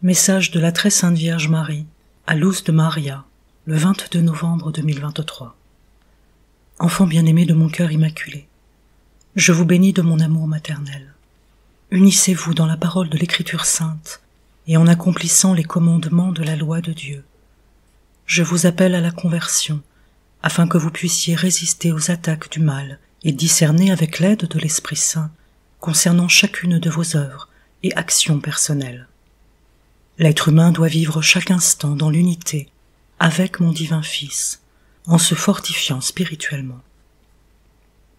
Message de la Très Sainte Vierge Marie à Luz de Maria, le 22 novembre 2023. Enfant bien-aimé de mon cœur immaculé, je vous bénis de mon amour maternel. Unissez-vous dans la parole de l'Écriture sainte et en accomplissant les commandements de la loi de Dieu. Je vous appelle à la conversion, afin que vous puissiez résister aux attaques du mal et discerner avec l'aide de l'Esprit Saint concernant chacune de vos œuvres et actions personnelles. L'être humain doit vivre chaque instant dans l'unité avec mon divin Fils, en se fortifiant spirituellement.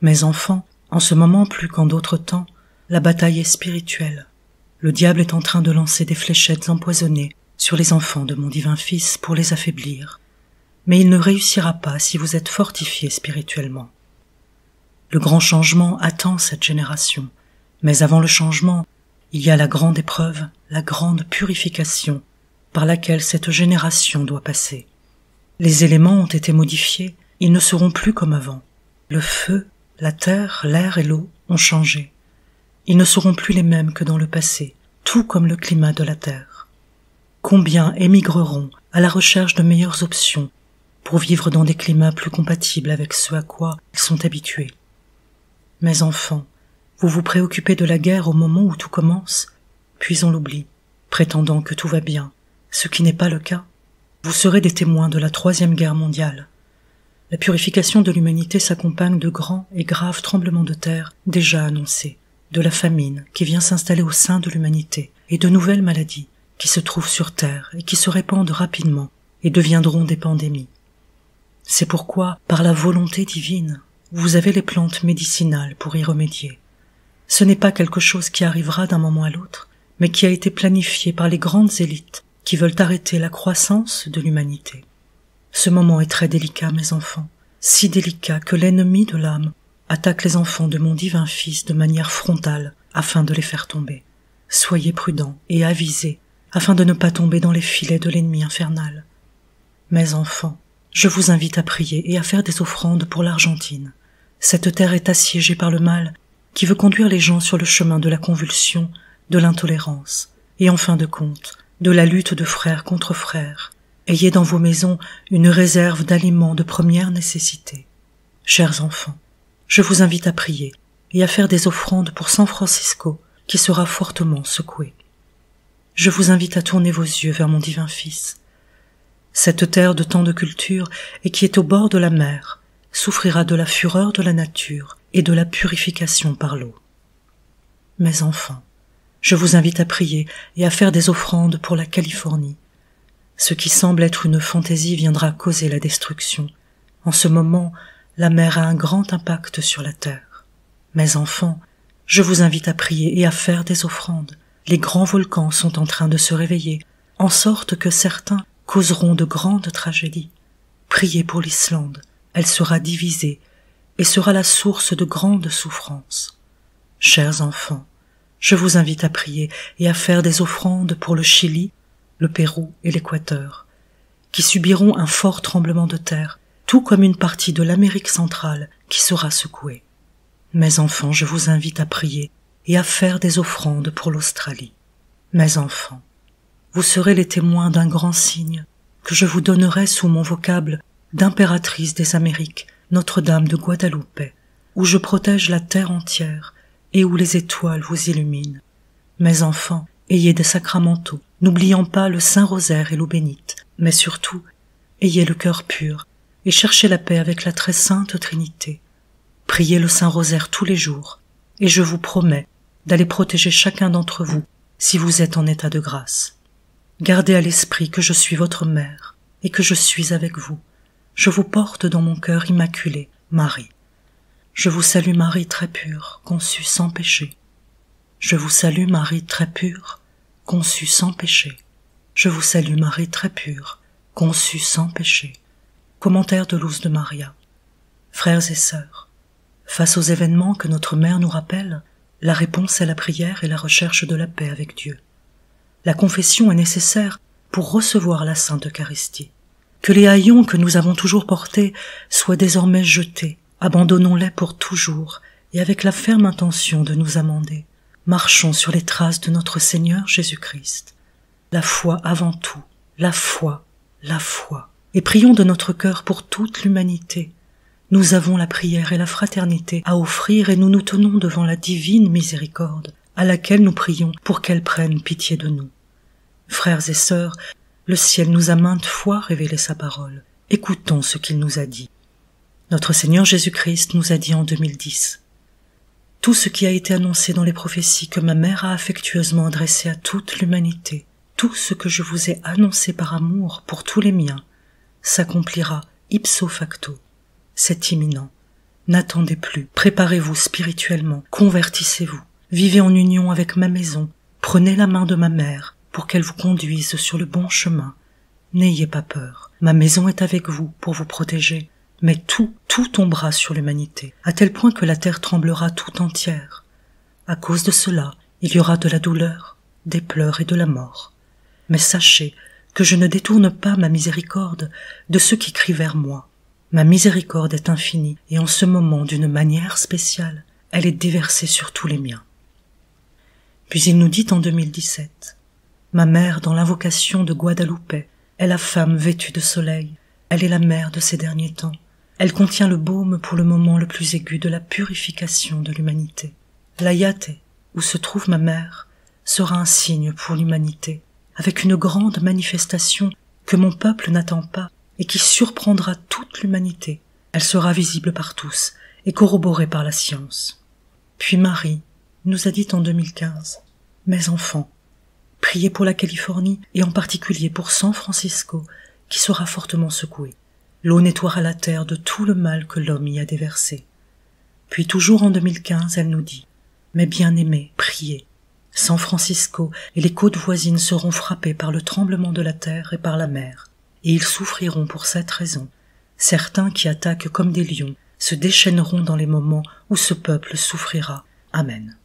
Mes enfants, en ce moment plus qu'en d'autres temps, la bataille est spirituelle. Le diable est en train de lancer des fléchettes empoisonnées sur les enfants de mon divin Fils pour les affaiblir. Mais il ne réussira pas si vous êtes fortifiés spirituellement. Le grand changement attend cette génération, mais avant le changement, il y a la grande épreuve, la grande purification par laquelle cette génération doit passer. Les éléments ont été modifiés, ils ne seront plus comme avant. Le feu, la terre, l'air et l'eau ont changé. Ils ne seront plus les mêmes que dans le passé, tout comme le climat de la terre. Combien émigreront à la recherche de meilleures options pour vivre dans des climats plus compatibles avec ce à quoi ils sont habitués. Mes enfants, vous vous préoccupez de la guerre au moment où tout commence, puis on l'oublie, prétendant que tout va bien, ce qui n'est pas le cas. Vous serez des témoins de la Troisième Guerre mondiale. La purification de l'humanité s'accompagne de grands et graves tremblements de terre déjà annoncés, de la famine qui vient s'installer au sein de l'humanité et de nouvelles maladies qui se trouvent sur terre et qui se répandent rapidement et deviendront des pandémies. C'est pourquoi, par la volonté divine, vous avez les plantes médicinales pour y remédier. Ce n'est pas quelque chose qui arrivera d'un moment à l'autre, mais qui a été planifié par les grandes élites qui veulent arrêter la croissance de l'humanité. Ce moment est très délicat, mes enfants, si délicat que l'ennemi de l'âme attaque les enfants de mon divin Fils de manière frontale afin de les faire tomber. Soyez prudents et avisés afin de ne pas tomber dans les filets de l'ennemi infernal. Mes enfants, je vous invite à prier et à faire des offrandes pour l'Argentine. Cette terre est assiégée par le mal qui veut conduire les gens sur le chemin de la convulsion, de l'intolérance, et en fin de compte, de la lutte de frères contre frères. Ayez dans vos maisons une réserve d'aliments de première nécessité. Chers enfants, je vous invite à prier et à faire des offrandes pour San Francisco, qui sera fortement secoué. Je vous invite à tourner vos yeux vers mon divin Fils. Cette terre de tant de culture et qui est au bord de la mer souffrira de la fureur de la nature et de la purification par l'eau. Mes enfants, je vous invite à prier et à faire des offrandes pour la Californie. Ce qui semble être une fantaisie viendra causer la destruction. En ce moment, la mer a un grand impact sur la terre. Mes enfants, je vous invite à prier et à faire des offrandes. Les grands volcans sont en train de se réveiller, en sorte que certains causeront de grandes tragédies. Priez pour l'Islande, elle sera divisée et sera la source de grandes souffrances. Chers enfants, je vous invite à prier et à faire des offrandes pour le Chili, le Pérou et l'Équateur, qui subiront un fort tremblement de terre, tout comme une partie de l'Amérique centrale qui sera secouée. Mes enfants, je vous invite à prier et à faire des offrandes pour l'Australie. Mes enfants, vous serez les témoins d'un grand signe que je vous donnerai sous mon vocable d'impératrice des Amériques, Notre-Dame de Guadeloupe, où je protège la terre entière et où les étoiles vous illuminent. Mes enfants, ayez des sacramentaux, n'oubliant pas le Saint-Rosaire et l'eau bénite, mais surtout, ayez le cœur pur et cherchez la paix avec la très sainte Trinité. Priez le Saint-Rosaire tous les jours, et je vous promets d'aller protéger chacun d'entre vous si vous êtes en état de grâce. Gardez à l'esprit que je suis votre mère et que je suis avec vous. Je vous porte dans mon cœur immaculé, Marie. Je vous salue Marie très pure, conçue sans péché. Je vous salue Marie très pure, conçue sans péché. Je vous salue Marie très pure, conçue sans péché. Commentaire de Luz de Maria. Frères et sœurs, face aux événements que notre mère nous rappelle, la réponse est la prière et la recherche de la paix avec Dieu. La confession est nécessaire pour recevoir la Sainte Eucharistie. Que les haillons que nous avons toujours portés soient désormais jetés, abandonnons-les pour toujours, et avec la ferme intention de nous amender, marchons sur les traces de notre Seigneur Jésus-Christ. la foi avant tout, la foi, la foi. Et prions de notre cœur pour toute l'humanité. Nous avons la prière et la fraternité à offrir et nous nous tenons devant la divine miséricorde, à laquelle nous prions pour qu'elle prenne pitié de nous. Frères et sœurs, le ciel nous a maintes fois révélé sa parole. Écoutons ce qu'il nous a dit. Notre Seigneur Jésus-Christ nous a dit en 2010 : « Tout ce qui a été annoncé dans les prophéties que ma mère a affectueusement adressé à toute l'humanité, tout ce que je vous ai annoncé par amour pour tous les miens, s'accomplira ipso facto. C'est imminent. N'attendez plus, préparez-vous spirituellement, convertissez-vous, vivez en union avec ma maison, prenez la main de ma mère pour qu'elle vous conduise sur le bon chemin. N'ayez pas peur, ma maison est avec vous pour vous protéger, mais tout tombera sur l'humanité, à tel point que la terre tremblera tout entière. À cause de cela, il y aura de la douleur, des pleurs et de la mort. Mais sachez que je ne détourne pas ma miséricorde de ceux qui crient vers moi. Ma miséricorde est infinie, et en ce moment, d'une manière spéciale, elle est déversée sur tous les miens. » Puis il nous dit en 2017, « Ma mère, dans l'invocation de Guadalupe, est la femme vêtue de soleil, elle est la mère de ces derniers temps, elle contient le baume pour le moment le plus aigu de la purification de l'humanité. L'Ayate, où se trouve ma mère, sera un signe pour l'humanité, avec une grande manifestation que mon peuple n'attend pas, et qui surprendra toute l'humanité. Elle sera visible par tous et corroborée par la science. » Puis Marie nous a dit en 2015, « Mes enfants, priez pour la Californie et en particulier pour San Francisco, qui sera fortement secoué. L'eau nettoiera la terre de tout le mal que l'homme y a déversé. » Puis toujours en 2015, elle nous dit, « Mes bien-aimés, priez. San Francisco et les côtes voisines seront frappées par le tremblement de la terre et par la mer. Et ils souffriront pour cette raison. Certains qui attaquent comme des lions se déchaîneront dans les moments où ce peuple souffrira. Amen. »